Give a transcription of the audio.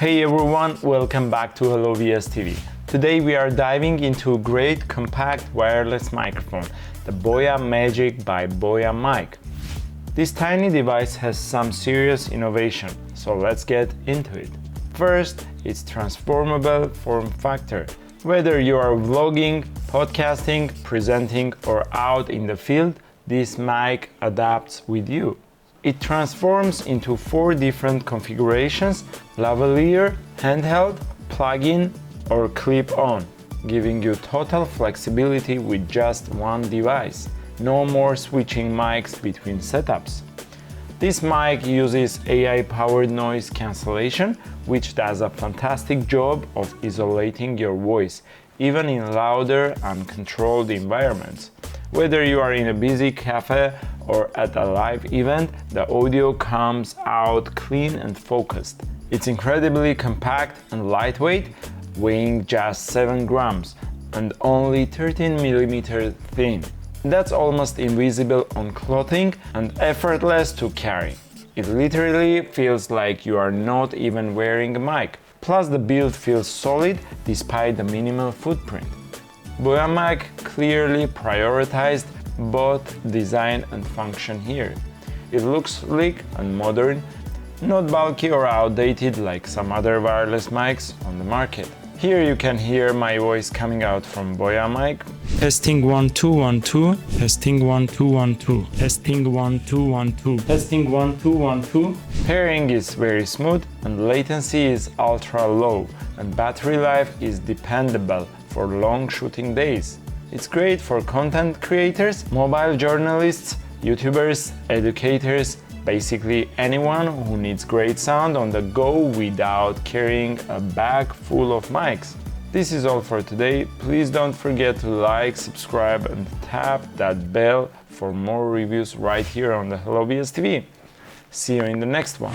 Hey everyone, welcome back to HelloVSTV. Today we are diving into a great compact wireless microphone, the BoyaMic by BoyaMic. This tiny device has some serious innovation, so let's get into it. First, its transformable form factor. Whether you are vlogging, podcasting, presenting, or out in the field, this mic adapts with you. It transforms into 4 different configurations: lavalier, handheld, plug-in, or clip-on, giving you total flexibility with just one device. No more switching mics between setups. This mic uses AI-powered noise cancellation, which does a fantastic job of isolating your voice, even in louder, uncontrolled environments. Whether you are in a busy cafe or at a live event, the audio comes out clean and focused. It's incredibly compact and lightweight, weighing just 7 grams and only 13 millimeters thin. That's almost invisible on clothing and effortless to carry. It literally feels like you are not even wearing a mic. Plus, the build feels solid despite the minimal footprint. BoyaMic clearly prioritized both design and function here. It looks sleek and modern, not bulky or outdated like some other wireless mics on the market. Here you can hear my voice coming out from BoyaMic. Testing 1 2 1 2. Testing 1 2 1 2. Testing 1 2 1 2. Testing 1 2 1 2. Pairing is very smooth and latency is ultra low, and battery life is dependable for long shooting days. It's great for content creators, mobile journalists, YouTubers, educators, basically anyone who needs great sound on the go without carrying a bag full of mics. This is all for today. Please don't forget to like, subscribe, and tap that bell for more reviews right here on the HelloVSTV. See you in the next one.